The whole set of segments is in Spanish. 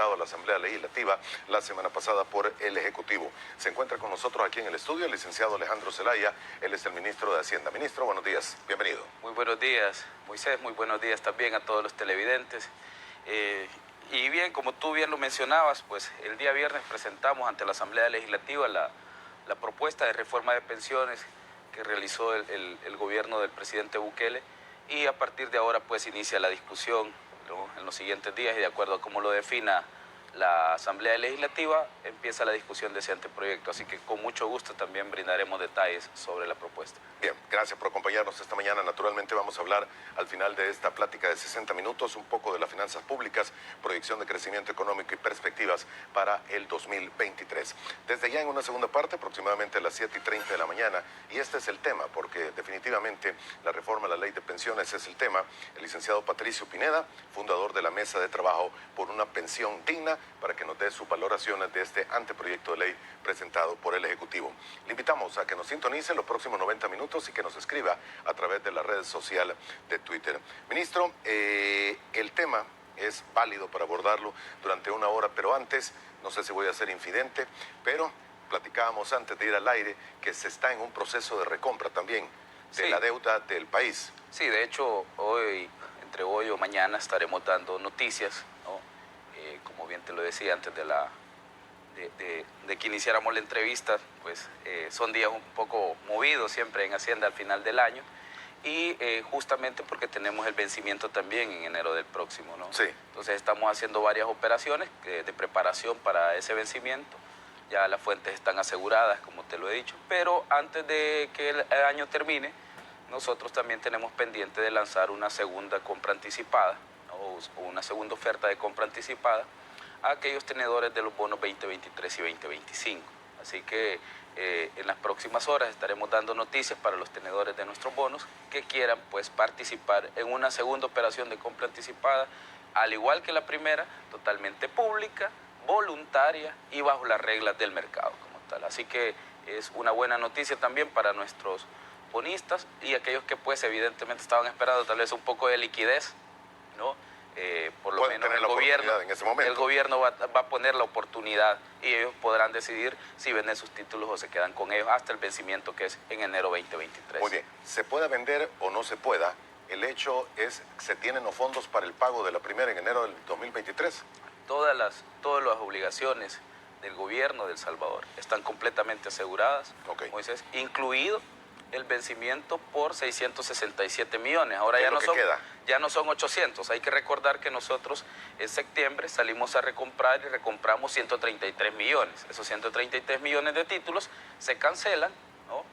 presentado a la Asamblea Legislativa la semana pasada por el Ejecutivo. Se encuentra con nosotros aquí en el estudio el licenciado Alejandro Zelaya, él es el ministro de Hacienda. Ministro, buenos días, bienvenido. Muy buenos días, Moisés, muy buenos días también a todos los televidentes. Y bien, como tú bien lo mencionabas, pues el día viernes presentamos ante la Asamblea Legislativa la propuesta de reforma de pensiones que realizó el gobierno del presidente Bukele, y a partir de ahora pues inicia la discusión, ¿no?, en los siguientes días, y de acuerdo a cómo lo defina la Asamblea Legislativa, empieza la discusión de ese anteproyecto, así que con mucho gusto también brindaremos detalles sobre la propuesta. Bien, gracias por acompañarnos esta mañana. Naturalmente vamos a hablar al final de esta plática de 60 minutos un poco de las finanzas públicas, proyección de crecimiento económico y perspectivas para el 2023. Desde ya en una segunda parte, aproximadamente a las 7:30 de la mañana, y este es el tema, porque definitivamente la reforma a la ley de pensiones es el tema. El licenciado Patricio Pineda, fundador de la Mesa de Trabajo por una Pensión Digna, para que nos dé sus valoraciones de este anteproyecto de ley presentado por el Ejecutivo. Le invitamos a que nos sintonice los próximos 90 minutos y que nos escriba a través de la red social de Twitter. Ministro, el tema es válido para abordarlo durante una hora, pero antes, no sé si voy a ser infidente, pero platicábamos antes de ir al aire que se está en un proceso de recompra también de la deuda del país. Sí, de hecho, entre hoy o mañana estaremos dando noticias, ¿no? Como bien te lo decía antes de que iniciáramos la entrevista, pues son días un poco movidos siempre en Hacienda al final del año, y justamente porque tenemos el vencimiento también en enero del próximo, ¿no? Sí. Entonces estamos haciendo varias operaciones de preparación para ese vencimiento. Ya las fuentes están aseguradas, como te lo he dicho, pero antes de que el año termine, nosotros también tenemos pendiente de lanzar una segunda compra anticipada, ¿no?, o una segunda oferta de compra anticipada a aquellos tenedores de los bonos 2023 y 2025. Así que en las próximas horas estaremos dando noticias para los tenedores de nuestros bonos que quieran pues participar en una segunda operación de compra anticipada, al igual que la primera, totalmente pública, voluntaria y bajo las reglas del mercado como tal. Así que es una buena noticia también para nuestros bonistas y aquellos que pues evidentemente estaban esperando tal vez un poco de liquidez, ¿no? Por lo menos el gobierno va a poner la oportunidad y ellos podrán decidir si venden sus títulos o se quedan con ellos hasta el vencimiento, que es en enero 2023. Muy bien, se pueda vender o no se pueda, el hecho es que se tienen los fondos para el pago de la primera en enero del 2023. Todas las obligaciones del gobierno de El Salvador están completamente aseguradas, Moisés, incluido el vencimiento por 667 millones. Ahora ya no son 800. Hay que recordar que nosotros en septiembre salimos a recomprar y recompramos 133 millones. Esos 133 millones de títulos se cancelan, ¿no?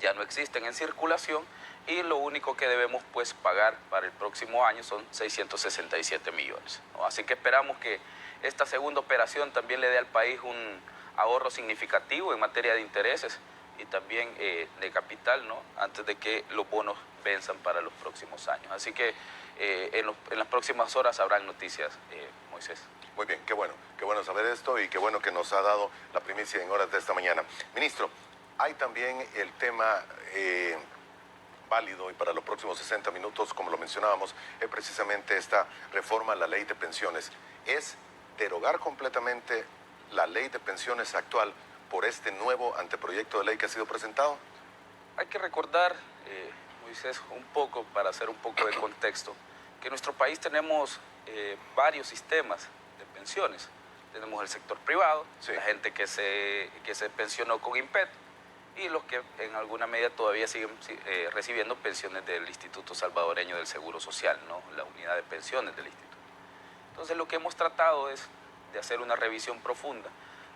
Ya no existen en circulación, y lo único que debemos pues pagar para el próximo año son 667 millones, ¿no? Así que esperamos que esta segunda operación también le dé al país un ahorro significativo en materia de intereses y también de capital, ¿no?, antes de que los bonos venzan para los próximos años. Así que en las próximas horas habrán noticias, Moisés. Muy bien, qué bueno saber esto y qué bueno que nos ha dado la primicia en horas de esta mañana. Ministro, hay también el tema válido y para los próximos 60 minutos, como lo mencionábamos, es precisamente esta reforma a la ley de pensiones. ¿Es derogar completamente la ley de pensiones actual por este nuevo anteproyecto de ley que ha sido presentado? Hay que recordar, Moisés, un poco, para hacer un poco de contexto, que en nuestro país tenemos varios sistemas de pensiones. Tenemos el sector privado, sí, la gente que se pensionó con INPET, y los que en alguna medida todavía siguen recibiendo pensiones del Instituto Salvadoreño del Seguro Social, ¿no?, la unidad de pensiones del instituto. Entonces lo que hemos tratado es de hacer una revisión profunda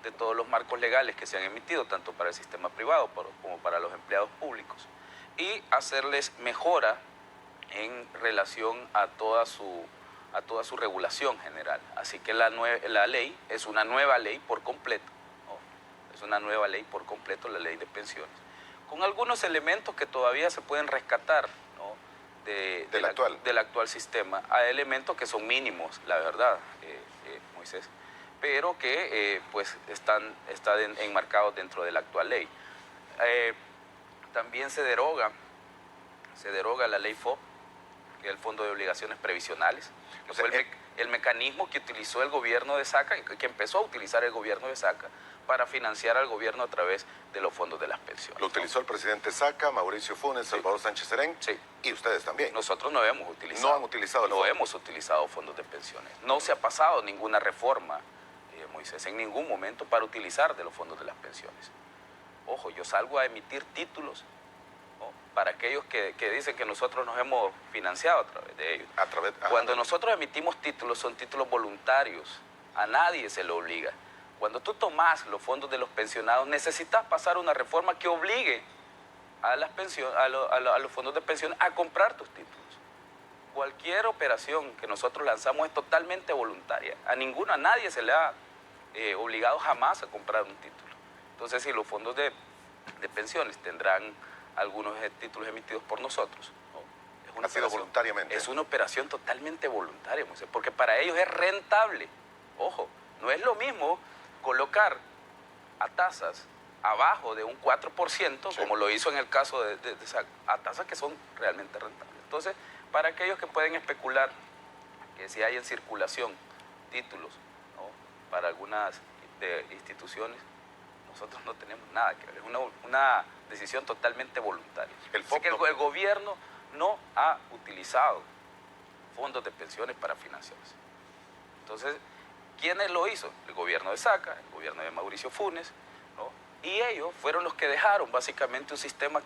de todos los marcos legales que se han emitido, tanto para el sistema privado como para los empleados públicos, y hacerles mejora en relación a toda su regulación general. Así que la ley es una nueva ley por completo, ¿no? Es una nueva ley por completo, la ley de pensiones, con algunos elementos que todavía se pueden rescatar, ¿no?, del actual sistema, a elementos que son mínimos, la verdad, Moisés, pero que pues están enmarcados dentro de la actual ley. También se deroga la ley FOP, que es el Fondo de Obligaciones Previsionales. O sea, el mecanismo que utilizó el gobierno de Saca, que empezó a utilizar el gobierno de Saca para financiar al gobierno a través de los fondos de las pensiones. Lo utilizó el presidente Saca, Mauricio Funes, Salvador Sánchez Serén, y ustedes también. Nosotros no hemos utilizado. No han utilizado el fondo. No hemos utilizado fondos de pensiones. No se ha pasado ninguna reforma, Moisés, en ningún momento para utilizar de los fondos de las pensiones. Ojo, yo salgo a emitir títulos, ¿no?, para aquellos que dicen que nosotros nos hemos financiado a través de ellos. Cuando nosotros emitimos títulos, son títulos voluntarios. A nadie se le obliga. Cuando tú tomas los fondos de los pensionados, necesitas pasar una reforma que obligue a los fondos de pensión a comprar tus títulos. Cualquier operación que nosotros lanzamos es totalmente voluntaria. A nadie se le ha obligado jamás a comprar un título. Entonces, si los fondos de pensiones tendrán algunos títulos emitidos por nosotros, ¿no? Ha sido voluntariamente. Es una operación totalmente voluntaria, Moisés, porque para ellos es rentable. Ojo, no es lo mismo colocar a tasas abajo de un 4%, como lo hizo en el caso a tasas que son realmente rentables. Entonces, para aquellos que pueden especular que si hay en circulación títulos, ¿no?, para algunas instituciones, nosotros no tenemos nada que ver. Es una decisión totalmente voluntaria. Así que el gobierno no ha utilizado fondos de pensiones para financiarse. Entonces, ¿quiénes lo hizo? El gobierno de Saca, el gobierno de Mauricio Funes, ¿no? Y ellos fueron los que dejaron básicamente un sistema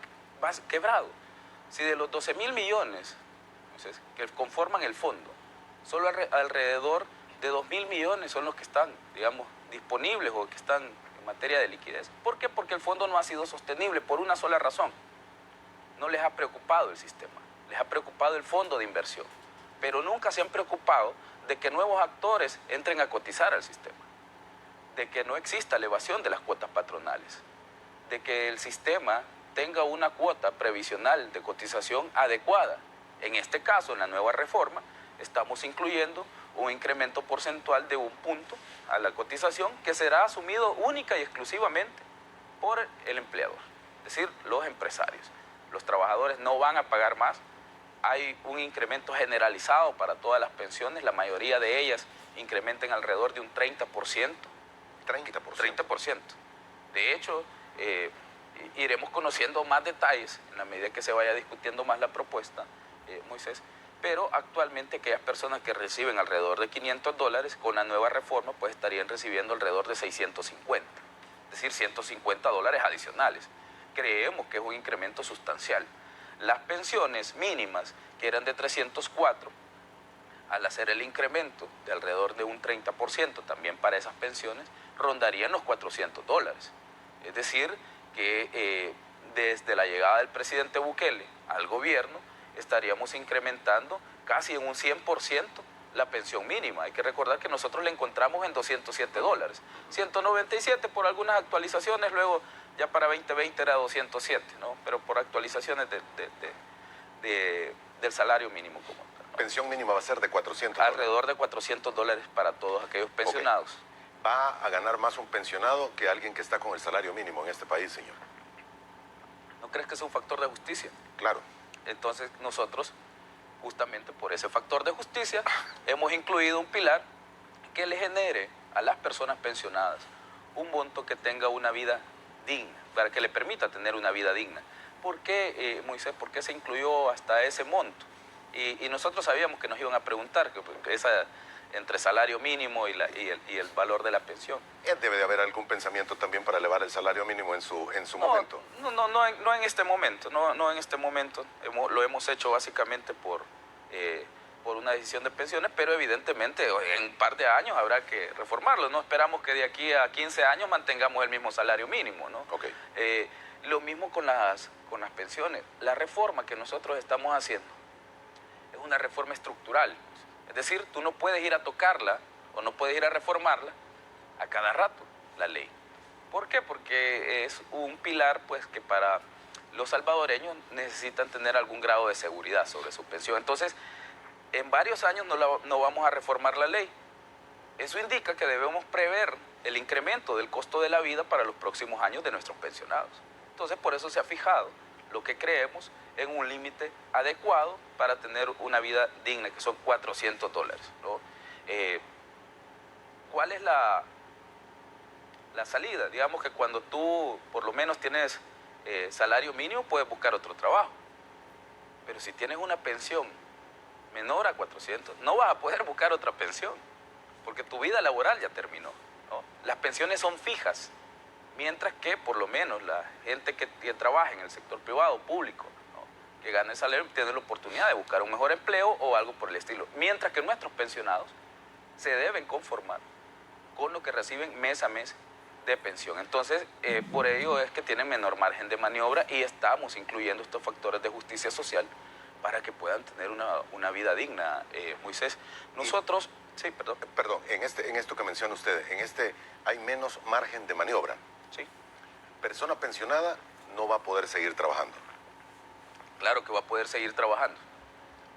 quebrado. Si de los 12.000 millones, entonces, que conforman el fondo, solo alrededor de 2.000 millones son los que están, digamos, disponibles o que están en materia de liquidez. ¿Por qué? Porque el fondo no ha sido sostenible por una sola razón. No les ha preocupado el sistema, les ha preocupado el fondo de inversión, pero nunca se han preocupado de que nuevos actores entren a cotizar al sistema, de que no exista elevación de las cuotas patronales, de que el sistema tenga una cuota previsional de cotización adecuada. En este caso, en la nueva reforma, estamos incluyendo un incremento porcentual de 1 punto a la cotización que será asumido única y exclusivamente por el empleador, es decir, los empresarios. Los trabajadores no van a pagar más. Hay un incremento generalizado para todas las pensiones, la mayoría de ellas incrementan alrededor de un 30%. 30%. De hecho, iremos conociendo más detalles en la medida que se vaya discutiendo más la propuesta, Moisés, pero actualmente aquellas personas que reciben alrededor de $500, con la nueva reforma pues estarían recibiendo alrededor de 650, es decir, $150 adicionales. Creemos que es un incremento sustancial. Las pensiones mínimas, que eran de 304, al hacer el incremento de alrededor de un 30% también para esas pensiones, rondarían los $400. Es decir, que desde la llegada del presidente Bukele al gobierno, estaríamos incrementando casi en un 100% la pensión mínima. Hay que recordar que nosotros la encontramos en $207. 197 por algunas actualizaciones, luego ya para 2020 era 207, ¿no? Pero por actualizaciones del salario mínimo como tal, ¿no? Pensión mínima va a ser de $400. Alrededor de $400 para todos aquellos pensionados. Okay. ¿Va a ganar más un pensionado que alguien que está con el salario mínimo en este país, señor? ¿No crees que es un factor de justicia? Claro. Entonces nosotros, justamente por ese factor de justicia, hemos incluido un pilar que le genere a las personas pensionadas un monto que tenga una vida digna, para que le permita tener una vida digna. ¿Por qué, Moisés? ¿Por qué se incluyó hasta ese monto? Y nosotros sabíamos que nos iban a preguntar que esa, entre salario mínimo y el valor de la pensión. Debe de haber algún pensamiento también para elevar el salario mínimo en su momento. No en este momento, no en este momento. Lo hemos hecho básicamente por una decisión de pensiones, pero evidentemente en un par de años habrá que reformarlo. No esperamos que de aquí a 15 años mantengamos el mismo salario mínimo, ¿no? Okay. Lo mismo con las pensiones. La reforma que nosotros estamos haciendo es una reforma estructural. Es decir, tú no puedes ir a tocarla o no puedes ir a reformarla a cada rato, la ley. ¿Por qué? Porque es un pilar pues, que para los salvadoreños necesitan tener algún grado de seguridad sobre su pensión. Entonces, en varios años no vamos a reformar la ley. Eso indica que debemos prever el incremento del costo de la vida para los próximos años de nuestros pensionados. Entonces, por eso se ha fijado lo que creemos en un límite adecuado para tener una vida digna, que son $400, ¿no? Eh, ¿Cuál es la salida? Digamos que cuando tú por lo menos tienes salario mínimo, puedes buscar otro trabajo. Pero si tienes una pensión menor a 400, no vas a poder buscar otra pensión, porque tu vida laboral ya terminó, ¿no? Las pensiones son fijas, mientras que por lo menos la gente que trabaja en el sector privado o público, ¿no?, que gana el salario, tiene la oportunidad de buscar un mejor empleo o algo por el estilo. Mientras que nuestros pensionados se deben conformar con lo que reciben mes a mes de pensión. Entonces, por ello es que tienen menor margen de maniobra y estamos incluyendo estos factores de justicia social para que puedan tener una vida digna, Moisés. Nosotros, sí, perdón. Perdón, en esto que menciona usted, hay menos margen de maniobra. Sí. Persona pensionada no va a poder seguir trabajando. Claro que va a poder seguir trabajando,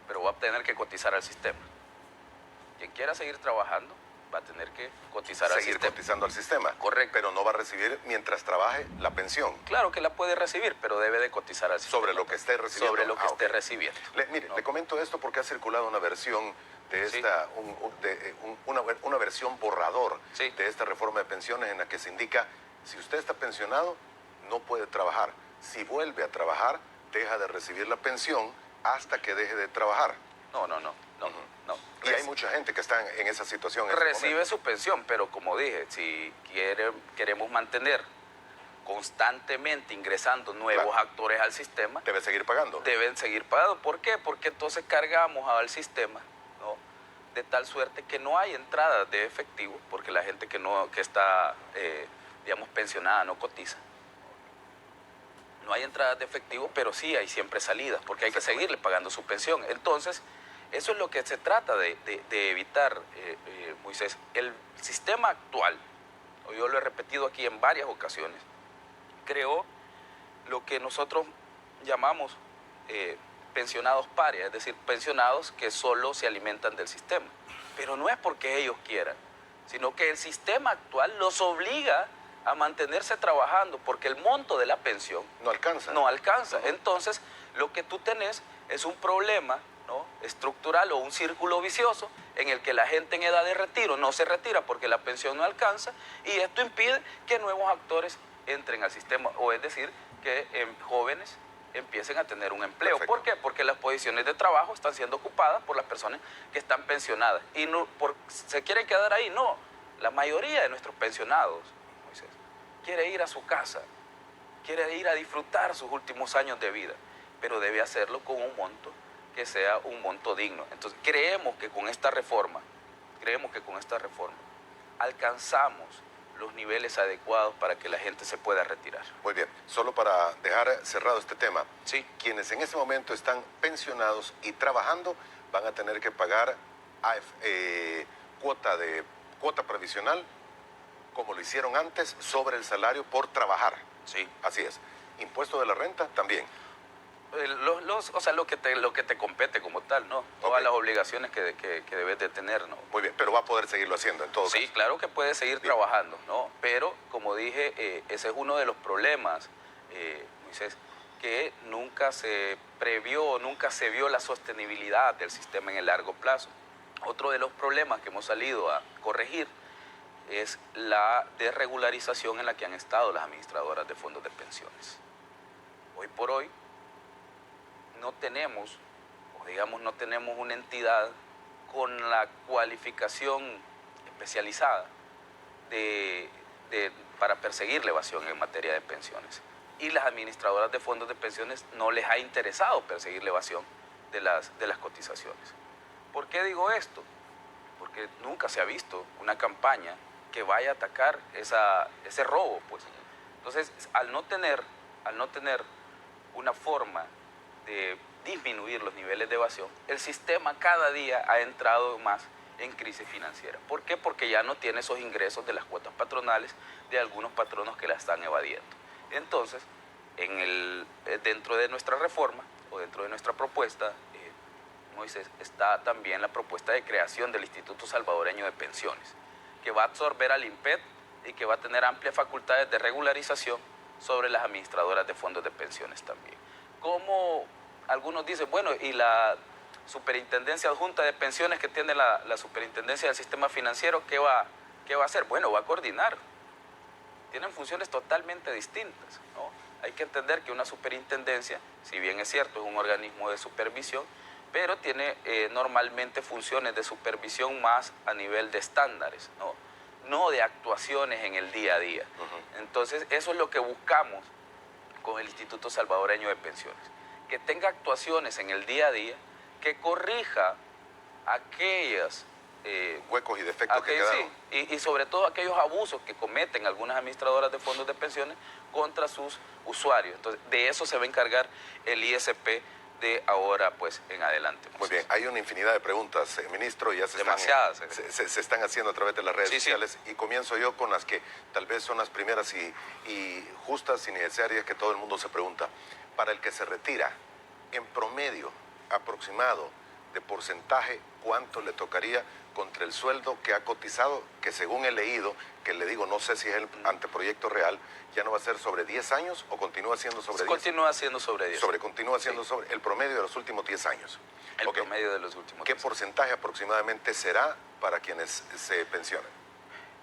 pero va a tener que cotizar al sistema. Quien quiera seguir trabajando va a tener que cotizar al sistema. Seguir cotizando al sistema. Correcto. Pero no va a recibir mientras trabaje la pensión. Claro que la puede recibir, pero debe de cotizar al sistema. Sobre lo que esté recibiendo. Sobre lo que esté recibiendo. Mire, le comento esto porque ha circulado una versión de esta, una versión borrador de esta reforma de pensiones en la que se indica, si usted está pensionado, no puede trabajar. Si vuelve a trabajar, deja de recibir la pensión hasta que deje de trabajar. No. Y hay mucha gente que está en esa situación. Recibe su pensión, pero como dije, si queremos mantener constantemente ingresando nuevos actores al sistema, debe seguir pagando. Deben seguir pagando. ¿Por qué? Porque entonces cargamos al sistema, ¿no?, de tal suerte que no hay entradas de efectivo, porque la gente que está, digamos, pensionada no cotiza. No hay entradas de efectivo, pero sí hay siempre salidas, porque hay que seguirle pagando su pensión. Entonces, eso es lo que se trata de evitar, Moisés. El sistema actual, yo lo he repetido aquí en varias ocasiones, creó lo que nosotros llamamos pensionados parias, es decir, pensionados que solo se alimentan del sistema. Pero no es porque ellos quieran, sino que el sistema actual los obliga a mantenerse trabajando porque el monto de la pensión no alcanza. No alcanza. Entonces, lo que tú tenés es un problema, ¿no?, estructural o un círculo vicioso en el que la gente en edad de retiro no se retira porque la pensión no alcanza, y esto impide que nuevos actores entren al sistema, o es decir, que jóvenes empiecen a tener un empleo. Perfecto. ¿Por qué? Porque las posiciones de trabajo están siendo ocupadas por las personas que están pensionadas y no se quieren quedar ahí. No, la mayoría de nuestros pensionados, Moisés, quiere ir a su casa, quiere ir a disfrutar sus últimos años de vida, pero debe hacerlo con un monto que sea un monto digno. Entonces, creemos que con esta reforma alcanzamos los niveles adecuados para que la gente se pueda retirar. Muy bien, solo para dejar cerrado este tema, sí, quienes en este momento están pensionados y trabajando van a tener que pagar cuota previsional, como lo hicieron antes, sobre el salario por trabajar. Sí. Así es. Impuesto de la renta también. O sea, lo que te compete como tal, ¿no? Todas las obligaciones que debes de tener, ¿no? Muy bien, pero va a poder seguirlo haciendo en todo caso. Sí, claro que puede seguir trabajando, ¿no? Pero, como dije, ese es uno de los problemas, Moisés, que nunca se previó, nunca se vio la sostenibilidad del sistema en el largo plazo. Otro de los problemas que hemos salido a corregir es la desregularización en la que han estado las administradoras de fondos de pensiones. Hoy por hoy no tenemos una entidad con la cualificación especializada para perseguir la evasión en materia de pensiones. Y las administradoras de fondos de pensiones no les ha interesado perseguir la evasión de las cotizaciones. ¿Por qué digo esto? Porque nunca se ha visto una campaña que vaya a atacar ese robo, pues. Entonces, al no tener una forma de disminuir los niveles de evasión, el sistema cada día ha entrado más en crisis financiera. ¿Por qué? Porque ya no tiene esos ingresos de las cuotas patronales de algunos patronos que la están evadiendo. Entonces, dentro de nuestra reforma o dentro de nuestra propuesta, Moisés, está también la propuesta de creación del Instituto Salvadoreño de Pensiones, que va a absorber al INPET y que va a tener amplias facultades de regularización sobre las administradoras de fondos de pensiones también. Como algunos dicen, bueno, y la superintendencia adjunta de pensiones que tiene la superintendencia del sistema financiero, ¿qué va a hacer? Bueno, va a coordinar. Tienen funciones totalmente distintas, ¿no? Hay que entender que una superintendencia, si bien es cierto, es un organismo de supervisión, pero tiene normalmente funciones de supervisión más a nivel de estándares, no de actuaciones en el día a día. Entonces, eso es lo que buscamos con el Instituto Salvadoreño de Pensiones, que tenga actuaciones en el día a día, que corrija aquellas huecos y defectos que quedaron. Sí, y sobre todo aquellos abusos que cometen algunas administradoras de fondos de pensiones contra sus usuarios. Entonces, de eso se va a encargar el ISP de ahora pues en adelante. Muy bien, hay una infinidad de preguntas, ministro, ya demasiadas. Se están haciendo a través de las redes sociales, y comienzo yo con las que tal vez son las primeras y justas y necesarias que todo el mundo se pregunta. Para el que se retira, en promedio, aproximado de porcentaje, ¿cuánto le tocaría contra el sueldo que ha cotizado? Que según he leído, que le digo, no sé si es el anteproyecto real, ya no va a ser sobre 10 años o continúa siendo sobre 10. Continúa siendo sobre 10. Continúa siendo sobre el promedio de los últimos 10 años. El promedio de los últimos 10 ¿Qué años. porcentaje aproximadamente será para quienes se pensionen?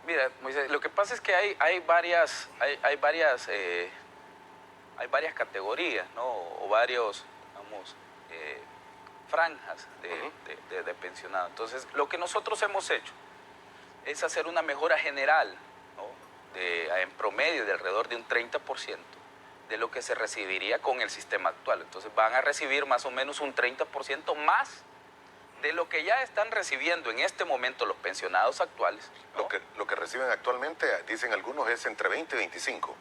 Mira, Moisés, lo que pasa es que hay varias categorías, ¿no? O varios, digamos, franjas de pensionados. Entonces, lo que nosotros hemos hecho es hacer una mejora general, ¿no? En promedio de alrededor de un 30% de lo que se recibiría con el sistema actual. Entonces, van a recibir más o menos un 30% más de lo que ya están recibiendo en este momento los pensionados actuales, ¿no? Lo que reciben actualmente, dicen algunos, es entre 20 y 25.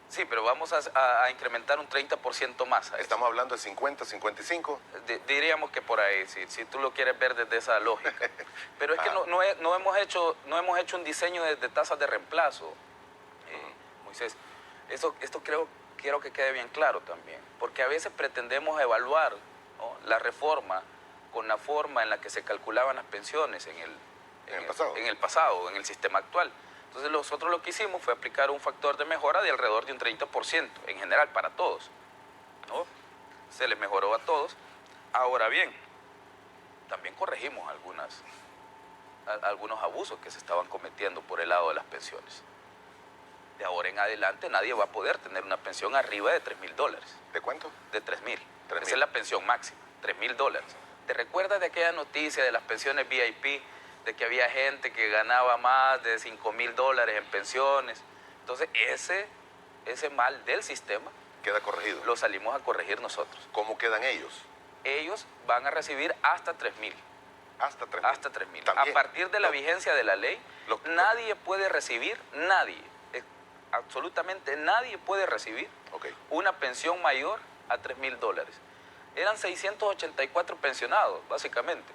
Sí, pero vamos a incrementar un 30% más. ¿Estamos hablando de 50, 55? Diríamos que por ahí, si tú lo quieres ver desde esa lógica. Pero es que no hemos hecho un diseño de tasas de reemplazo, Moisés. Esto quiero que quede bien claro también, porque a veces pretendemos evaluar, ¿no?, la reforma con la forma en la que se calculaban las pensiones en el pasado, en el sistema actual. Entonces nosotros lo que hicimos fue aplicar un factor de mejora de alrededor de un 30% en general para todos, ¿no? Se les mejoró a todos. Ahora bien, también corregimos algunos abusos que se estaban cometiendo por el lado de las pensiones. De ahora en adelante nadie va a poder tener una pensión arriba de $3,000. ¿De cuánto? De 3,000. Esa es la pensión máxima, $3,000. ¿Te recuerdas de aquella noticia de las pensiones VIP? De que había gente que ganaba más de $5,000 en pensiones. Entonces, ese mal del sistema queda corregido. Lo salimos a corregir nosotros. ¿Cómo quedan ellos? Ellos van a recibir hasta 3,000. Hasta 3,000. Hasta 3,000. A partir de la vigencia de la ley, nadie puede recibir, absolutamente nadie puede recibir una pensión mayor a $3,000. Eran 684 pensionados, básicamente.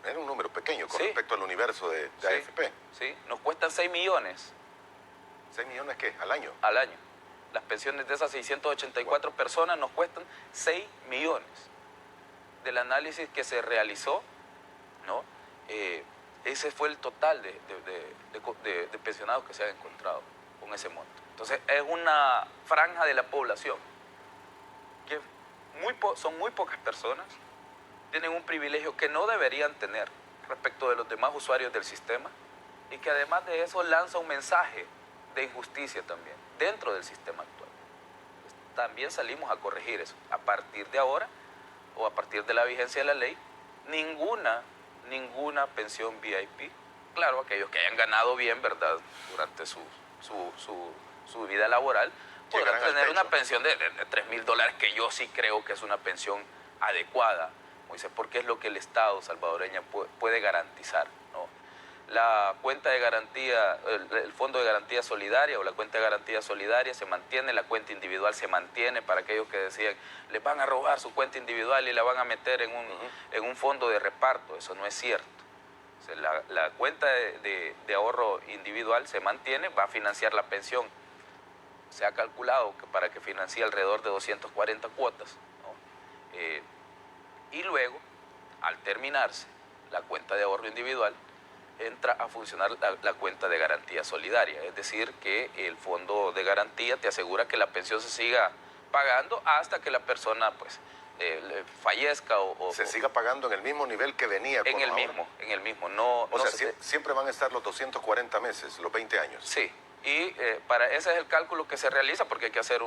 Era un número pequeño con respecto al universo de AFP. Sí, nos cuestan 6 millones. ¿6 millones qué? ¿Al año? Al año. Las pensiones de esas 684 personas nos cuestan 6 millones. Del análisis que se realizó, ¿no? Ese fue el total de pensionados que se han encontrado con ese monto. Entonces, es una franja de la población que son muy pocas personas, tienen un privilegio que no deberían tener respecto de los demás usuarios del sistema, y que además de eso lanza un mensaje de injusticia también dentro del sistema actual. También salimos a corregir eso. A partir de ahora, o a partir de la vigencia de la ley, ninguna pensión VIP, claro, aquellos que hayan ganado bien, ¿verdad?, durante su vida laboral, podrán tener una pensión de $3,000, que yo sí creo que es una pensión adecuada, Moisés, porque es lo que el Estado salvadoreño puede garantizar, ¿no? La cuenta de garantía, el Fondo de Garantía Solidaria o la cuenta de garantía solidaria se mantiene, la cuenta individual se mantiene para aquellos que decían, les van a robar su cuenta individual y la van a meter en un fondo de reparto. Eso no es cierto. O sea, la cuenta de ahorro individual se mantiene, va a financiar la pensión. Se ha calculado que para que financie alrededor de 240 cuotas, ¿no? Y luego, al terminarse la cuenta de ahorro individual, entra a funcionar la cuenta de garantía solidaria. Es decir, que el fondo de garantía te asegura que la pensión se siga pagando hasta que la persona pues fallezca se siga pagando en el mismo nivel que venía. En el mismo. No, o sea, siempre van a estar los 240 meses, los 20 años. Sí, y ese es el cálculo que se realiza porque hay que hacer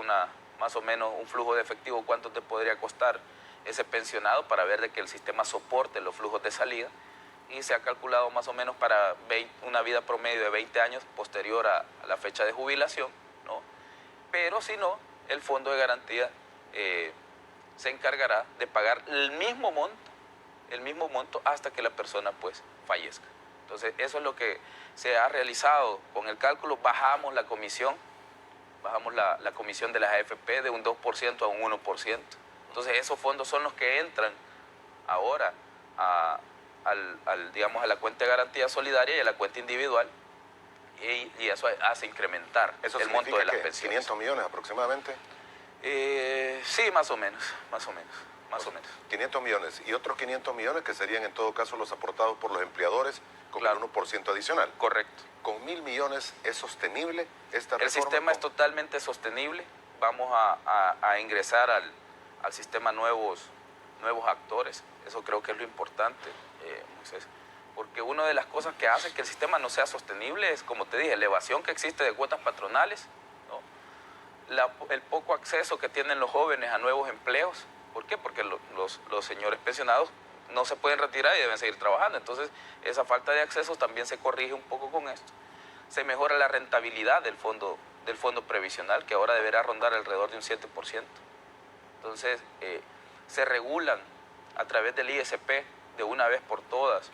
más o menos un flujo de efectivo, cuánto te podría costar ese pensionado para ver de que el sistema soporte los flujos de salida, y se ha calculado más o menos para una vida promedio de 20 años posterior a la fecha de jubilación, ¿no? Pero si no, el fondo de garantía se encargará de pagar el mismo monto hasta que la persona pues fallezca. Entonces eso es lo que se ha realizado con el cálculo. Bajamos la comisión de las AFP de un 2% a un 1%. Entonces esos fondos son los que entran ahora digamos, a la cuenta de garantía solidaria y a la cuenta individual, y eso hace incrementar el monto de las pensiones. ¿500 millones aproximadamente? Sí, más o menos. 500 millones. Y otros 500 millones que serían en todo caso los aportados por los empleadores con el 1% adicional. Correcto. ¿Con 1.000 millones es sostenible esta reforma? El sistema es totalmente sostenible. Vamos a ingresar al sistema nuevos actores. Eso creo que es lo importante, Moisés. Porque una de las cosas que hace que el sistema no sea sostenible es, como te dije, la evasión que existe de cuotas patronales, ¿no? El poco acceso que tienen los jóvenes a nuevos empleos. ¿Por qué? Porque los señores pensionados no se pueden retirar y deben seguir trabajando. Entonces, esa falta de acceso también se corrige un poco con esto. Se mejora la rentabilidad del fondo previsional, que ahora deberá rondar alrededor de un 7%. Entonces, se regulan a través del ISP de una vez por todas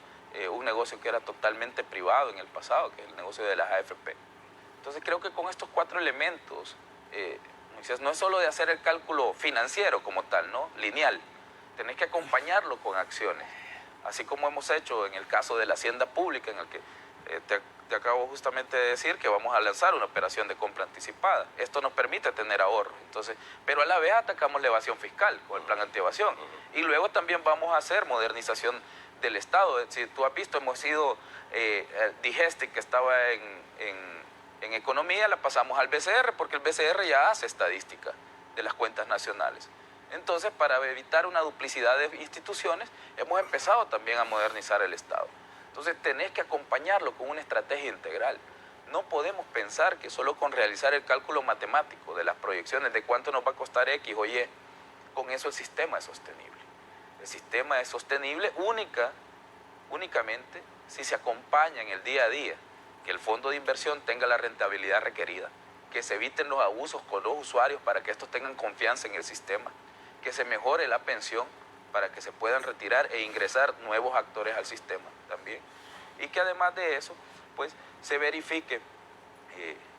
un negocio que era totalmente privado en el pasado, que es el negocio de las AFP. Entonces, creo que con estos 4 elementos, no es solo de hacer el cálculo financiero como tal, ¿no? Lineal. Tenés que acompañarlo con acciones. Así como hemos hecho en el caso de la hacienda pública, en el que te acabo justamente de decir que vamos a lanzar una operación de compra anticipada. Esto nos permite tener ahorro. Entonces, pero a la vez atacamos la evasión fiscal con el plan antievasión. Y luego también vamos a hacer modernización del Estado. Si tú has visto, hemos sido Digesti, que estaba en economía, la pasamos al BCR, porque el BCR ya hace estadística de las cuentas nacionales. Entonces, para evitar una duplicidad de instituciones, hemos empezado también a modernizar el Estado. Entonces, tenés que acompañarlo con una estrategia integral. No podemos pensar que solo con realizar el cálculo matemático de las proyecciones de cuánto nos va a costar X o Y, con eso el sistema es sostenible. El sistema es sostenible únicamente si se acompaña en el día a día, que el fondo de inversión tenga la rentabilidad requerida, que se eviten los abusos con los usuarios para que estos tengan confianza en el sistema, que se mejore la pensión para que se puedan retirar e ingresar nuevos actores al sistema también. Y que además de eso, pues se verifique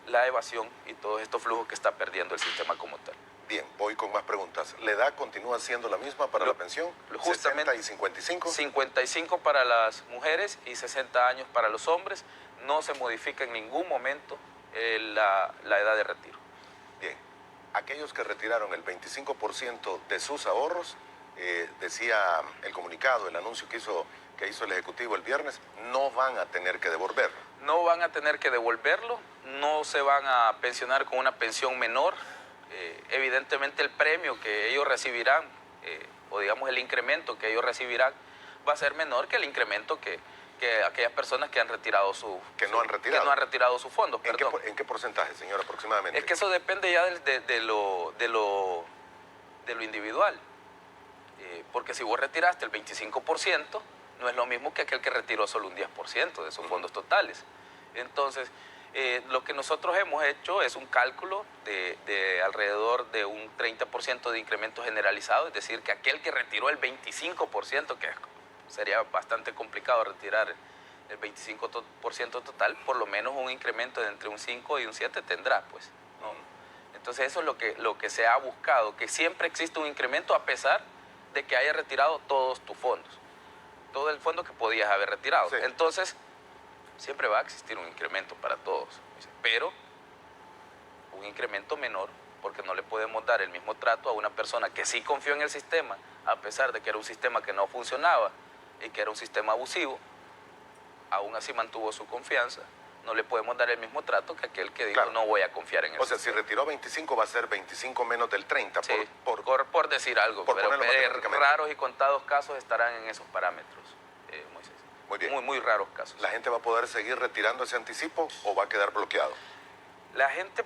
la evasión y todos estos flujos que está perdiendo el sistema como tal. Bien, voy con más preguntas. ¿La edad continúa siendo la misma para la pensión? Justamente, 60 y 55. 55 para las mujeres y 60 años para los hombres. No se modifica en ningún momento la edad de retiro. Bien, aquellos que retiraron el 25% de sus ahorros, decía el comunicado, el anuncio que hizo el Ejecutivo el viernes, no van a tener que devolverlo. No van a tener que devolverlo, no se van a pensionar con una pensión menor. Evidentemente el premio que ellos recibirán, o digamos el incremento que ellos recibirán, va a ser menor que el incremento que aquellas personas que han retirado no han retirado sus fondos. ¿En qué porcentaje, señor, aproximadamente? Es que eso depende ya de lo individual. Porque si vos retiraste el 25%, no es lo mismo que aquel que retiró solo un 10% de sus fondos totales. Entonces, lo que nosotros hemos hecho es un cálculo de alrededor de un 30% de incremento generalizado, es decir, que aquel que retiró el 25%, que sería bastante complicado retirar el 25% total, por lo menos un incremento de entre un 5 y un 7 tendrá, pues, ¿no? Entonces eso es lo que se ha buscado, que siempre existe un incremento a pesar de que haya retirado todos tus fondos, todo el fondo que podías haber retirado. Sí. Entonces, siempre va a existir un incremento para todos, pero un incremento menor, porque no le podemos dar el mismo trato a una persona que sí confió en el sistema, a pesar de que era un sistema que no funcionaba y que era un sistema abusivo, aún así mantuvo su confianza, no le podemos dar el mismo trato que aquel que dijo Claro. no voy a confiar en el O sea, si sistema. retiró 25 va a ser 25 menos del 30 Sí, por por decir algo, por pero ponerlo matemáticamente. raros y contados casos estarán en esos parámetros, Moisés. Muy bien. Muy raros casos. ¿La gente va a poder seguir retirando ese anticipo o va a quedar bloqueado? La gente,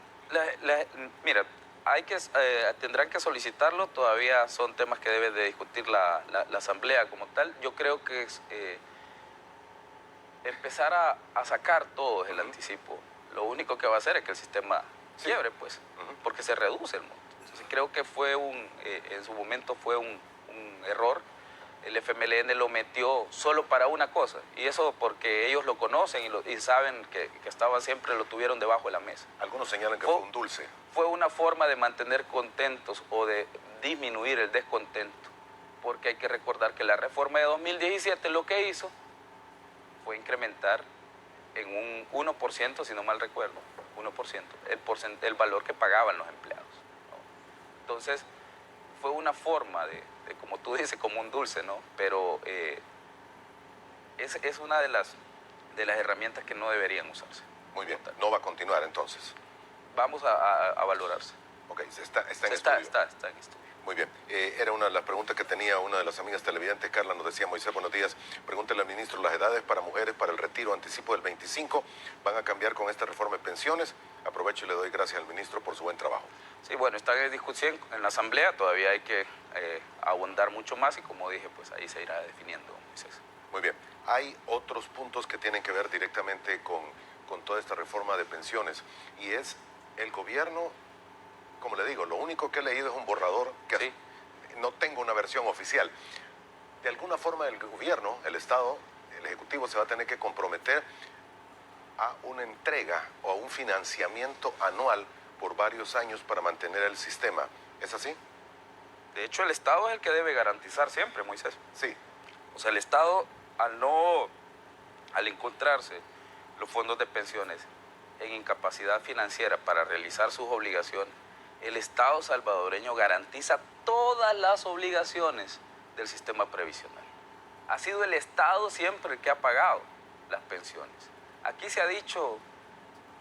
mira, tendrán que solicitarlo, todavía son temas que debe de discutir la asamblea como tal. Yo creo que es empezar a sacar todo el anticipo. Lo único que va a hacer es que el sistema quiebre, pues, porque se reduce el monto. Entonces creo que en su momento fue un error. El FMLN lo metió solo para una cosa, y eso porque ellos lo conocen y saben que estaban siempre, lo tuvieron debajo de la mesa. Algunos señalan que fue un dulce. Fue una forma de mantener contentos o de disminuir el descontento, porque hay que recordar que la reforma de 2017 lo que hizo fue incrementar en un 1%, si no mal recuerdo, 1%, el valor que pagaban los empleados, ¿no? Entonces, fue una forma de, como tú dices, como un dulce, ¿no? Pero es una de las herramientas que no deberían usarse. Muy bien, no va a continuar entonces. Vamos a valorarse. Ok, está en estudio. Está en estudio. Muy bien, era una de las preguntas que tenía una de las amigas televidentes. Carla nos decía: Moisés, buenos días, pregúntele al ministro, las edades para mujeres para el retiro anticipo del 25 van a cambiar con esta reforma de pensiones. Aprovecho y le doy gracias al ministro por su buen trabajo. Sí, bueno, está en discusión en la asamblea, todavía hay que abundar mucho más y como dije, pues ahí se irá definiendo, Moisés. Muy bien, hay otros puntos que tienen que ver directamente con toda esta reforma de pensiones, y es el gobierno. Como le digo, lo único que he leído es un borrador que Sí. no tengo una versión oficial. De alguna forma el gobierno, el Estado, el Ejecutivo se va a tener que comprometer a una entrega o a un financiamiento anual por varios años para mantener el sistema. ¿Es así? De hecho, el Estado es el que debe garantizar siempre, Moisés. Sí. O sea, el Estado, al encontrarse los fondos de pensiones en incapacidad financiera para realizar sus obligaciones, el Estado salvadoreño garantiza todas las obligaciones del sistema previsional. Ha sido el Estado siempre el que ha pagado las pensiones. Aquí se ha dicho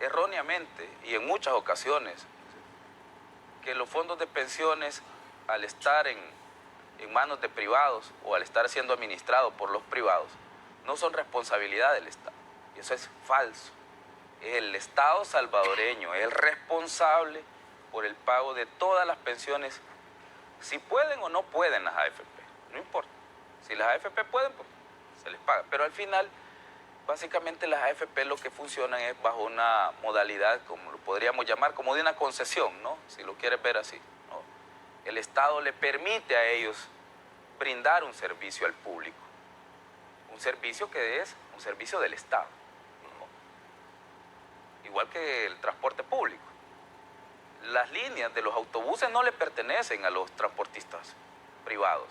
erróneamente y en muchas ocasiones que los fondos de pensiones, al estar en manos de privados o al estar siendo administrados por los privados, no son responsabilidad del Estado. Y eso es falso. El Estado salvadoreño es el responsable por el pago de todas las pensiones, si pueden o no pueden las AFP, no importa. Si las AFP pueden, pues se les paga. Pero al final, básicamente las AFP lo que funcionan es bajo una modalidad, como lo podríamos llamar, como de una concesión, ¿no? Si lo quieres ver así, ¿no? El Estado le permite a ellos brindar un servicio al público, un servicio que es un servicio del Estado, ¿no? Igual que el transporte público. Las líneas de los autobuses no le pertenecen a los transportistas privados,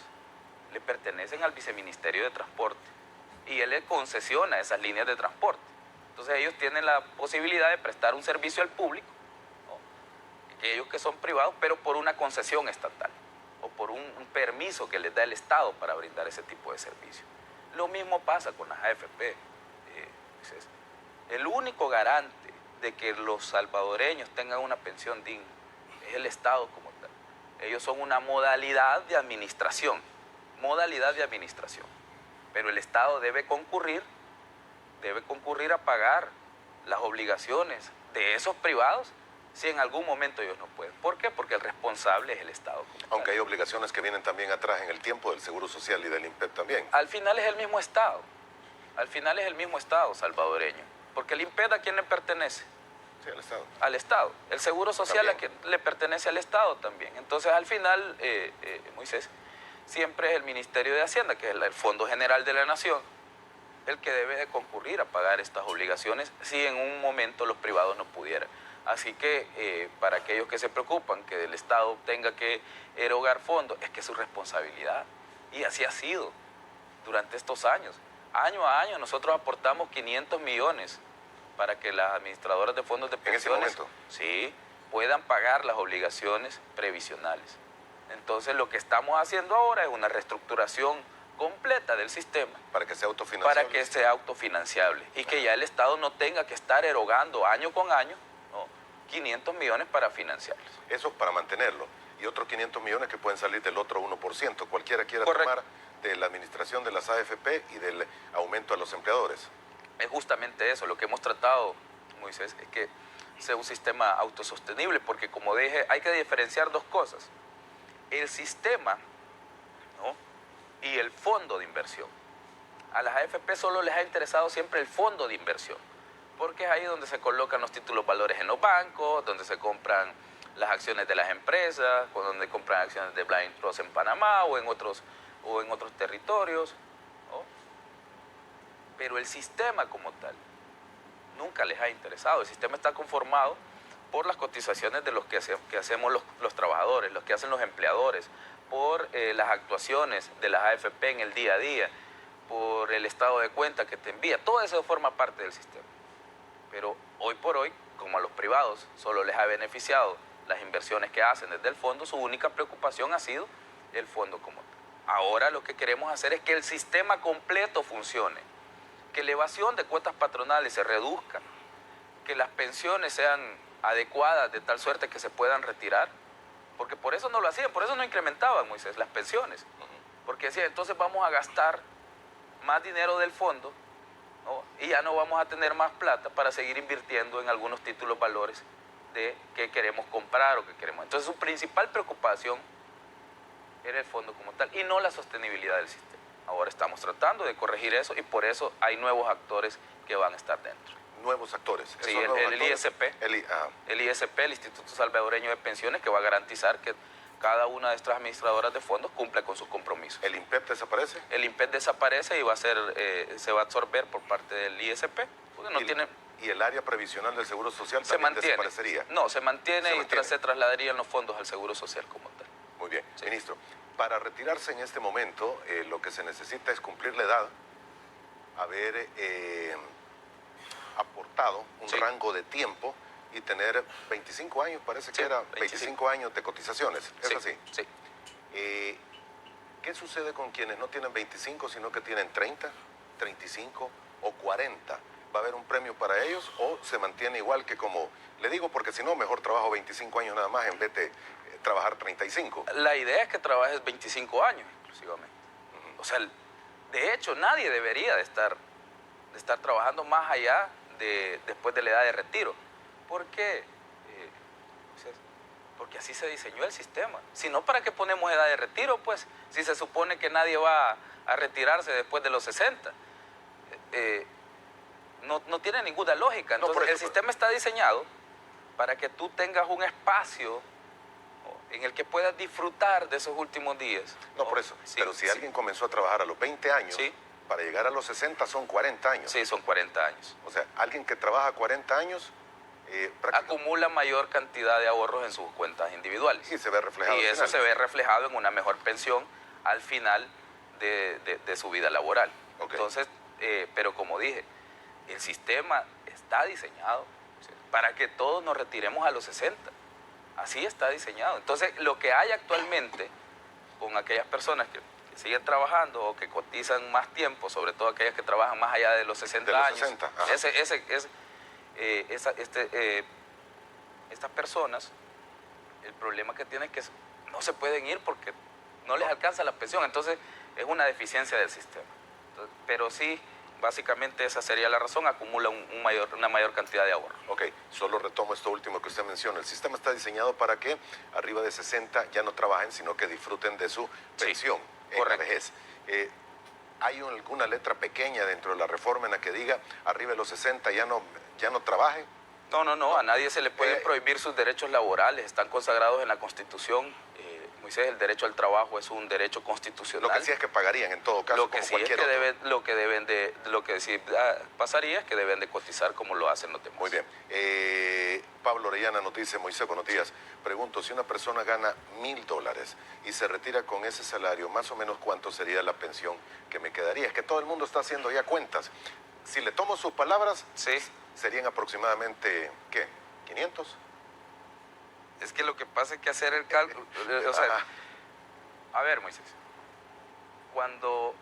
le pertenecen al Viceministerio de Transporte y él le concesiona esas líneas de transporte. Entonces ellos tienen la posibilidad de prestar un servicio al público, ¿no? Aquellos que son privados, pero por una concesión estatal o por un permiso que les da el Estado para brindar ese tipo de servicio. Lo mismo pasa con las AFP. El único garante de que los salvadoreños tengan una pensión digna es el Estado como tal. Ellos son una modalidad de administración, pero el Estado debe concurrir a pagar las obligaciones de esos privados si en algún momento ellos no pueden. ¿Por qué? Porque el responsable es el Estado como tal. Aunque hay obligaciones que vienen también atrás en el tiempo del Seguro Social y del INPEP también. Al final es el mismo Estado, salvadoreño, porque el INPED, ¿a quién le pertenece? Sí, al Estado. Al Estado. El Seguro Social También. a quien le pertenece al Estado también. Entonces, al final, Moisés, siempre es el Ministerio de Hacienda, que es el Fondo General de la Nación, el que debe de concurrir a pagar estas obligaciones si en un momento los privados no pudieran. Así que para aquellos que se preocupan que el Estado tenga que erogar fondos, es que es su responsabilidad. Y así ha sido durante estos años. Año a año nosotros aportamos 500 millones para que las administradoras de fondos de pensiones sí, puedan pagar las obligaciones previsionales. Entonces lo que estamos haciendo ahora es una reestructuración completa del sistema para que sea autofinanciable. para que sea autofinanciable y que ya el Estado no tenga que estar erogando año con año, ¿no?, 500 millones para financiarlos. Eso para mantenerlo. Y otros 500 millones que pueden salir del otro 1%. Cualquiera quiera Correcto. tomar de la administración de las AFP y del aumento a los empleadores. Es justamente eso, lo que hemos tratado, Moisés, es que sea un sistema autosostenible, porque como dije, hay que diferenciar dos cosas. El sistema, ¿no?, y el fondo de inversión. A las AFP solo les ha interesado siempre el fondo de inversión, porque es ahí donde se colocan los títulos valores en los bancos, donde se compran las acciones de las empresas, donde compran acciones de Blind Trust en Panamá o en otros territorios, ¿no? Pero el sistema como tal nunca les ha interesado. El sistema está conformado por las cotizaciones de los que hacemos los trabajadores, los que hacen los empleadores, por las actuaciones de las AFP en el día a día, por el estado de cuenta que te envía. Todo eso forma parte del sistema. Pero hoy por hoy, como a los privados solo les ha beneficiado las inversiones que hacen desde el fondo, su única preocupación ha sido el fondo como tal. Ahora lo que queremos hacer es que el sistema completo funcione, que la evasión de cuotas patronales se reduzca, que las pensiones sean adecuadas de tal suerte que se puedan retirar, porque por eso no lo hacían, por eso no incrementaban, Moisés, las pensiones, porque decían, entonces vamos a gastar más dinero del fondo, ¿no?, y ya no vamos a tener más plata para seguir invirtiendo en algunos títulos valores de que queremos comprar o que queremos. Entonces su principal preocupación era el fondo como tal y no la sostenibilidad del sistema. Ahora estamos tratando de corregir eso y por eso hay nuevos actores que van a estar dentro. Nuevos actores. Sí, el ISP, el ISP, el Instituto Salvadoreño de Pensiones, que va a garantizar que cada una de estas administradoras de fondos cumple con sus compromisos. ¿El INPEP desaparece? El INPEP desaparece y se va a absorber por parte del ISP, porque no tiene... ¿Y el área previsional del Seguro Social se también mantiene, desaparecería? No, se mantiene se trasladarían los fondos al Seguro Social como tal. Muy bien. Sí. Ministro, para retirarse en este momento, lo que se necesita es cumplir la edad, haber aportado un Sí. rango de tiempo y tener 25 años, parece que Sí, era 25 25 años de cotizaciones. ¿Es Sí, así? sí. ¿Qué sucede con quienes no tienen 25, sino que tienen 30, 35 o 40? ¿Va a haber un premio para ellos o se mantiene igual que como... Le digo porque si no, mejor trabajo 25 años nada más en vez de trabajar 35. La idea es que trabajes 25 años, inclusivamente. O sea, de hecho, nadie debería de estar trabajando más allá de después de la edad de retiro. ¿Por qué? Porque así se diseñó el sistema. Si no, ¿para qué ponemos edad de retiro? Pues, si se supone que nadie va a retirarse después de los 60. No tiene ninguna lógica. Entonces, el sistema está diseñado para que tú tengas un espacio en el que puedas disfrutar de esos últimos días. No, por eso. Sí, pero si sí. alguien comenzó a trabajar a los 20 años, Sí. para llegar a los 60 son 40 años. Sí, son 40 años. O sea, alguien que trabaja 40 años, prácticamente... Acumula mayor cantidad de ahorros en sus cuentas individuales. Y se ve reflejado. Y al eso final. se ve reflejado en una mejor pensión al final de su vida laboral. Ok. Entonces, pero como dije, el sistema está diseñado para que todos nos retiremos a los 60. Así está diseñado. Entonces, lo que hay actualmente con aquellas personas que siguen trabajando o que cotizan más tiempo, sobre todo aquellas que trabajan más allá de los 60 De los años, 60, ajá. estas personas, el problema que tienen es que no se pueden ir porque no les alcanza la pensión. Entonces, es una deficiencia del sistema. Entonces, pero sí, básicamente esa sería la razón, acumula una mayor cantidad de ahorro. Ok, solo retomo esto último que usted menciona. El sistema está diseñado para que arriba de 60 ya no trabajen, sino que disfruten de su pensión en la correcto. vejez. ¿Hay alguna letra pequeña dentro de la reforma en la que diga arriba de los 60 ya no trabaje? No, a nadie se le puede prohibir sus derechos laborales, están consagrados en la Constitución. Moisés, el derecho al trabajo es un derecho constitucional. Lo que sí es que pagarían en todo caso, Lo que como sí es cualquier que otro. lo que sí pasaría es que deben de cotizar como lo hacen los demás. Muy bien. Pablo Orellana nos dice, Moisés, buenos días. Pregunto, si una persona gana $1,000 y se retira con ese salario, más o menos ¿cuánto sería la pensión que me quedaría? Es que todo el mundo está haciendo ya cuentas. Si le tomo sus palabras, Sí. serían aproximadamente, ¿qué? ¿500? Es que lo que pasa es que hacer el cálculo, o sea, Ajá. a ver, Moisés, cuando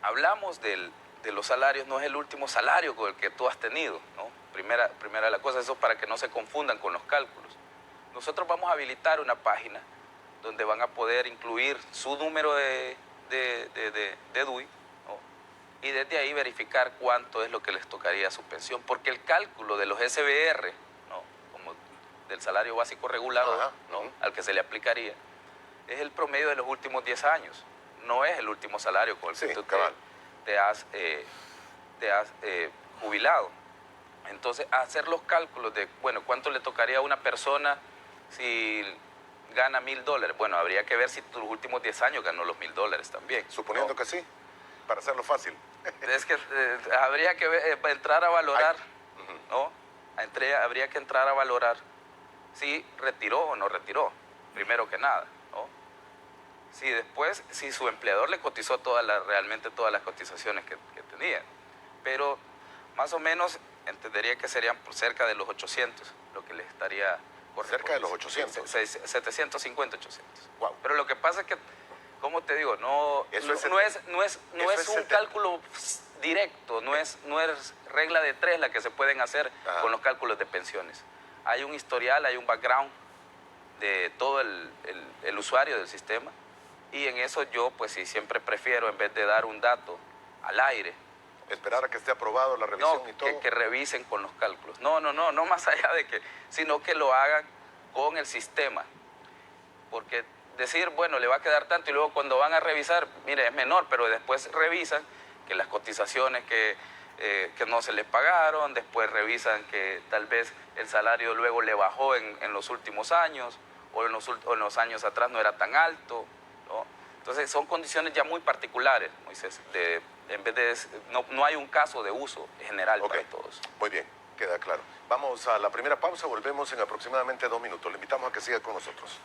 hablamos de los salarios, no es el último salario con el que tú has tenido, ¿no? Primera la cosa, eso para que no se confundan con los cálculos. Nosotros vamos a habilitar una página donde van a poder incluir su número de DUI, ¿no? Y desde ahí verificar cuánto es lo que les tocaría su pensión, porque el cálculo de los SBR, ¿no? Como del salario básico regulado, ¿no? Al que se le aplicaría, es el promedio de los últimos 10 años, no es el último salario con el que tú te has jubilado. Entonces, hacer los cálculos de, bueno, cuánto le tocaría a una persona si gana $1,000. Bueno, habría que ver si tus últimos 10 años ganó los $1,000 también. Suponiendo que sí, para hacerlo fácil. Es que habría que entrar a valorar, ¿no? Habría que entrar a valorar si retiró o no retiró, primero que nada, ¿no? Si después, si su empleador le cotizó realmente todas las cotizaciones que tenía. Pero más o menos entendería que serían por cerca de los 800 lo que le estaría cerca de los 800. 750, 800. Wow. Pero lo que pasa es que, como te digo, no es un cálculo directo, no es regla de 3 la que se pueden hacer con los cálculos de pensiones. Hay un historial, hay un background de todo el usuario del sistema, y en eso yo pues sí siempre prefiero, en vez de dar un dato al aire, esperar a que esté aprobado la revisión y todo. Que revisen con los cálculos. No más allá de que, sino que lo hagan con el sistema. Porque decir, bueno, le va a quedar tanto, y luego cuando van a revisar, mire, es menor, pero después revisan que las cotizaciones que no se les pagaron, después revisan que tal vez el salario luego le bajó en los últimos años, o en los años atrás no era tan alto, ¿no? Entonces son condiciones ya muy particulares, Moisés, en vez de, no hay un caso de uso general para todos. Muy bien, queda claro. Vamos a la primera pausa, volvemos en aproximadamente 2 minutos. Le invitamos a que siga con nosotros.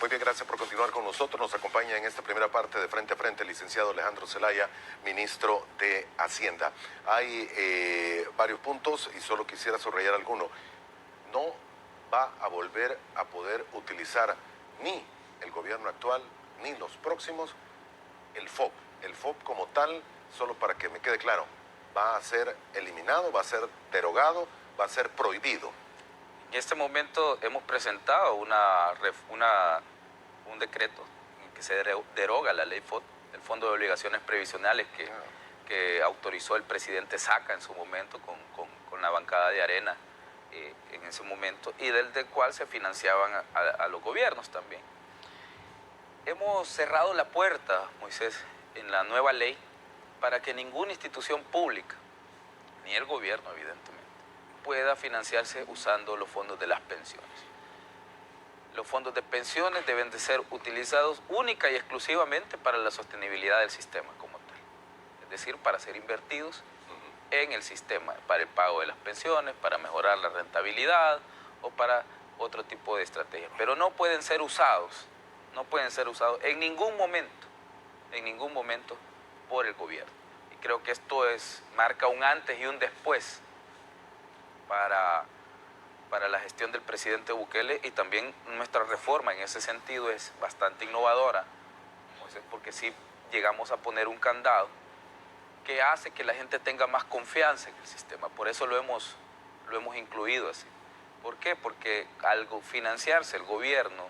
Muy bien, gracias por continuar con nosotros. Nos acompaña en esta primera parte de Frente a Frente el licenciado Alejandro Zelaya, ministro de Hacienda. Hay varios puntos y solo quisiera subrayar alguno. No va a volver a poder utilizar ni el gobierno actual ni los próximos el FOB. El FOB como tal, solo para que me quede claro, va a ser eliminado, va a ser derogado, va a ser prohibido. En este momento hemos presentado un decreto en que se deroga la ley FOB, el Fondo de Obligaciones Previsionales que autorizó el presidente Saca en su momento con la bancada de Arena en ese momento, y del cual se financiaban a los gobiernos también. Hemos cerrado la puerta, Moisés, en la nueva ley para que ninguna institución pública, ni el gobierno evidentemente, pueda financiarse usando los fondos de las pensiones. Los fondos de pensiones deben de ser utilizados única y exclusivamente para la sostenibilidad del sistema como tal, es decir, para ser invertidos en el sistema, para el pago de las pensiones, para mejorar la rentabilidad o para otro tipo de estrategias, pero no pueden ser usados en ningún momento por el gobierno. Y creo que esto marca un antes y un después para la gestión del presidente Bukele, y también nuestra reforma en ese sentido es bastante innovadora, porque sí llegamos a poner un candado que hace que la gente tenga más confianza en el sistema. Por eso lo hemos incluido así. ¿Por qué? Porque al financiarse el gobierno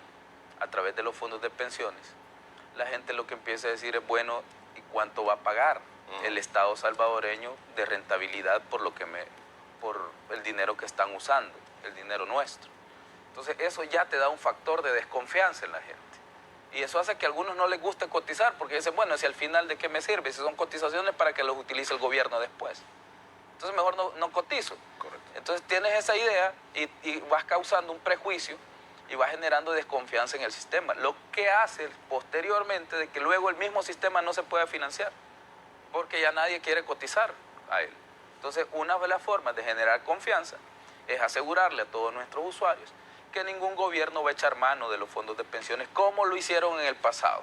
a través de los fondos de pensiones, la gente lo que empieza a decir es, bueno, ¿y cuánto va a pagar el Estado salvadoreño de rentabilidad por el dinero que están usando, el dinero nuestro? Entonces eso ya te da un factor de desconfianza en la gente. Y eso hace que a algunos no les guste cotizar, porque dicen, bueno, si al final ¿de qué me sirve? Si son cotizaciones para que los utilice el gobierno después. Entonces mejor no cotizo. Correcto. Entonces tienes esa idea y vas causando un prejuicio y vas generando desconfianza en el sistema. Lo que hace posteriormente de que luego el mismo sistema no se pueda financiar, porque ya nadie quiere cotizar a él. Entonces una de las formas de generar confianza es asegurarle a todos nuestros usuarios que ningún gobierno va a echar mano de los fondos de pensiones como lo hicieron en el pasado,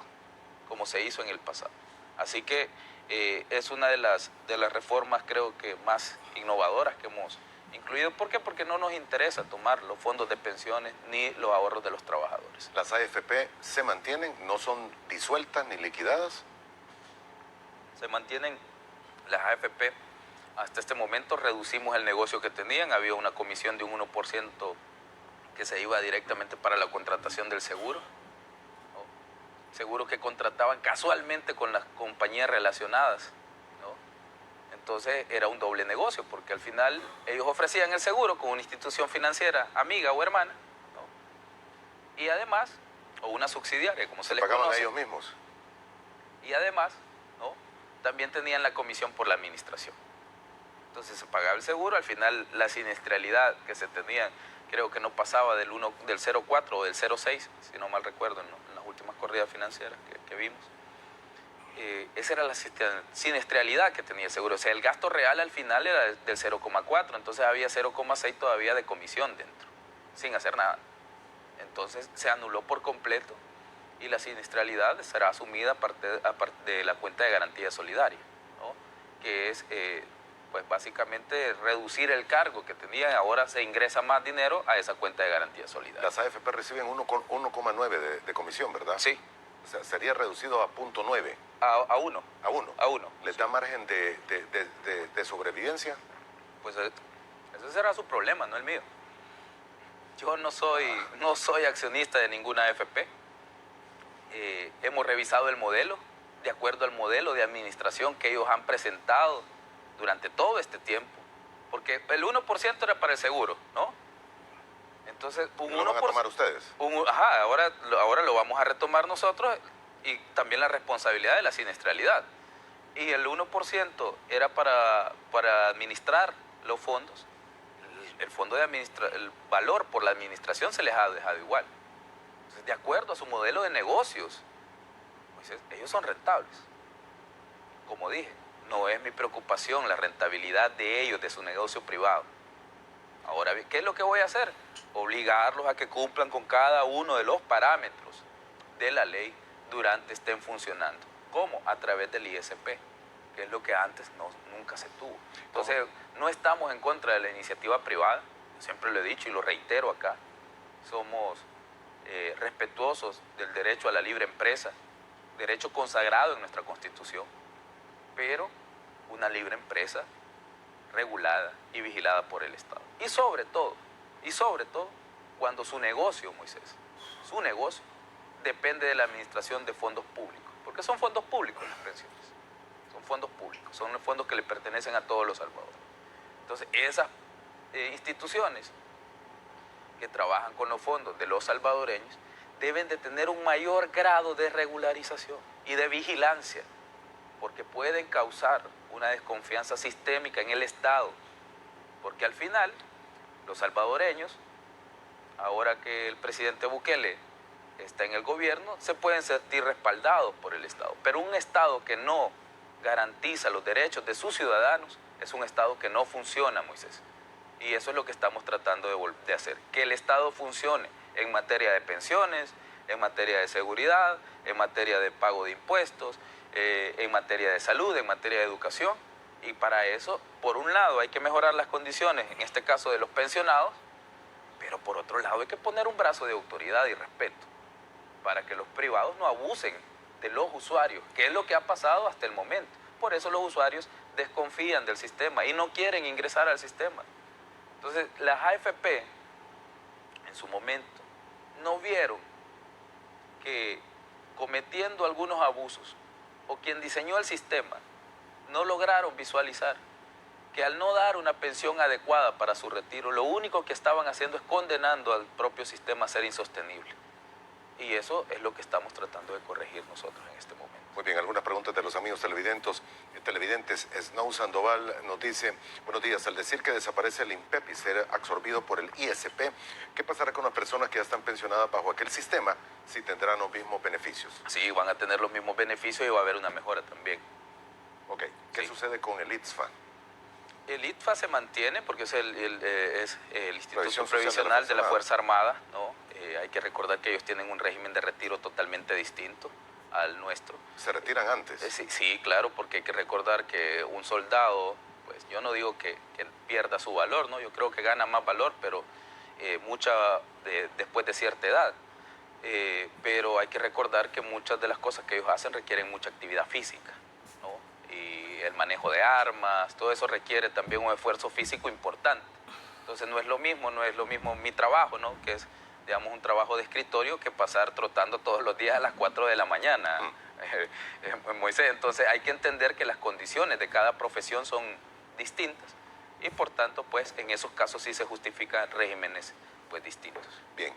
como se hizo en el pasado. Así que es una de las reformas, creo que más innovadoras que hemos incluido. ¿Por qué? Porque no nos interesa tomar los fondos de pensiones ni los ahorros de los trabajadores. ¿Las AFP se mantienen? ¿No son disueltas ni liquidadas? Se mantienen las AFP. Hasta este momento reducimos el negocio que tenían. Había una comisión de un 1% que se iba directamente para la contratación del seguro. Seguros que contrataban casualmente con las compañías relacionadas, ¿no? Entonces era un doble negocio, porque al final ellos ofrecían el seguro con una institución financiera amiga o hermana, ¿no? Y además, o una subsidiaria, como se les conoce. ¿Pagaban a ellos mismos? Y además, ¿no?, también tenían la comisión por la administración. Entonces se pagaba el seguro, al final la siniestralidad que se tenía, creo que no pasaba del 0,4 o del 0,6, si no mal recuerdo, en las últimas corridas financieras que vimos. Esa era la siniestralidad que tenía el seguro. O sea, el gasto real al final era del 0,4, entonces había 0,6 todavía de comisión dentro, sin hacer nada. Entonces se anuló por completo y la siniestralidad será asumida a partir de la cuenta de garantía solidaria, ¿no?, que es pues básicamente reducir el cargo que tenían. Ahora se ingresa más dinero a esa cuenta de garantía solidaria. Las AFP reciben 1,9 de comisión, ¿verdad? Sí. O sea, sería reducido a 0,9. A 1. A 1. A 1. ¿Les da margen de sobrevivencia? Pues ese será su problema, no el mío. Yo no soy accionista de ninguna AFP. Hemos revisado el modelo, de acuerdo al modelo de administración que ellos han presentado durante todo este tiempo, porque el 1% era para el seguro, ¿no? Entonces, un 1%... ¿Lo van a tomar ustedes? Ahora lo vamos a retomar nosotros, y también la responsabilidad de la siniestralidad. Y el 1% era para administrar los fondos. El valor por la administración se les ha dejado igual. Entonces, de acuerdo a su modelo de negocios, pues ellos son rentables. Como dije, no es mi preocupación la rentabilidad de ellos, de su negocio privado. Ahora bien, ¿qué es lo que voy a hacer? Obligarlos a que cumplan con cada uno de los parámetros de la ley durante estén funcionando. ¿Cómo? A través del ISP, que es lo que antes nunca se tuvo. Entonces, no estamos en contra de la iniciativa privada, yo siempre lo he dicho y lo reitero acá, somos respetuosos del derecho a la libre empresa, derecho consagrado en nuestra Constitución, pero una libre empresa regulada y vigilada por el Estado. Y sobre todo, cuando su negocio, Moisés, su negocio depende de la administración de fondos públicos, porque son fondos públicos las pensiones, son fondos públicos, son los fondos que le pertenecen a todos los salvadoreños. Entonces, esas instituciones que trabajan con los fondos de los salvadoreños deben de tener un mayor grado de regularización y de vigilancia, porque pueden causar una desconfianza sistémica en el Estado, porque al final los salvadoreños, ahora que el presidente Bukele está en el gobierno, se pueden sentir respaldados por el Estado, pero un Estado que no garantiza los derechos de sus ciudadanos es un Estado que no funciona, Moisés. Y eso es lo que estamos tratando de hacer, que el Estado funcione en materia de pensiones, en materia de seguridad, en materia de pago de impuestos, en materia de salud, en materia de educación. Y para eso, por un lado, hay que mejorar las condiciones, en este caso de los pensionados, pero por otro lado hay que poner un brazo de autoridad y respeto para que los privados no abusen de los usuarios, que es lo que ha pasado hasta el momento. Por eso los usuarios desconfían del sistema y no quieren ingresar al sistema. Entonces, las AFP, en su momento, no vieron que cometiendo algunos abusos, o quien diseñó el sistema, no lograron visualizar que al no dar una pensión adecuada para su retiro, lo único que estaban haciendo es condenando al propio sistema a ser insostenible. Y eso es lo que estamos tratando de corregir nosotros en este momento. Muy bien, algunas preguntas de los amigos televidentes. Snow Sandoval nos dice, buenos días, al decir que desaparece el INPEP y ser absorbido por el ISP, ¿qué pasará con las personas que ya están pensionadas bajo aquel sistema si tendrán los mismos beneficios? Sí, van a tener los mismos beneficios y va a haber una mejora también. Ok, ¿qué sucede con el ITSFA? El ITFA se mantiene porque es el Instituto Previsional de la Fuerza Armada, ¿no? Hay que recordar que ellos tienen un régimen de retiro totalmente distinto al nuestro. ¿Se retiran antes? Sí, claro, porque hay que recordar que un soldado, pues yo no digo que pierda su valor, ¿no? Yo creo que gana más valor, pero después de cierta edad. Pero hay que recordar que muchas de las cosas que ellos hacen requieren mucha actividad física, ¿no? Y el manejo de armas, todo eso requiere también un esfuerzo físico importante. Entonces no es lo mismo mi trabajo, ¿no? Que es, digamos, un trabajo de escritorio que pasar trotando todos los días a las 4 de la mañana, Moisés. Entonces hay que entender que las condiciones de cada profesión son distintas y por tanto, pues, en esos casos sí se justifican regímenes, pues, distintos. Bien.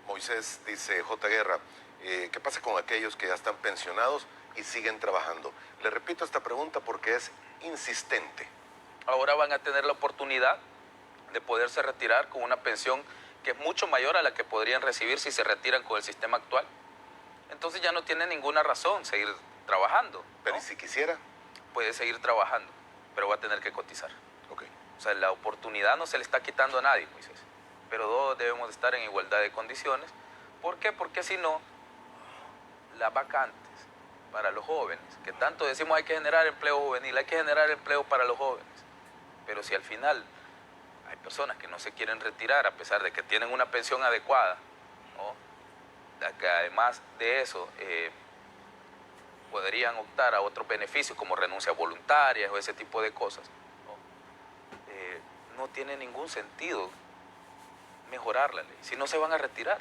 Moisés dice, J. Guerra, ¿qué pasa con aquellos que ya están pensionados y siguen trabajando? Le repito esta pregunta porque es insistente. Ahora van a tener la oportunidad de poderse retirar con una pensión que es mucho mayor a la que podrían recibir si se retiran con el sistema actual. Entonces ya no tiene ninguna razón seguir trabajando, ¿no? Pero ¿y si quisiera? Puede seguir trabajando, pero va a tener que cotizar. Okay. O sea, la oportunidad no se le está quitando a nadie, Moisés. Pero todos debemos estar en igualdad de condiciones. ¿Por qué? Porque si no, las vacantes para los jóvenes, que tanto decimos hay que generar empleo juvenil, hay que generar empleo para los jóvenes, pero si al final hay personas que no se quieren retirar a pesar de que tienen una pensión adecuada, ¿no? Que además de eso podrían optar a otros beneficios como renuncias voluntarias o ese tipo de cosas, ¿no? No tiene ningún sentido mejorar la ley, si no se van a retirar.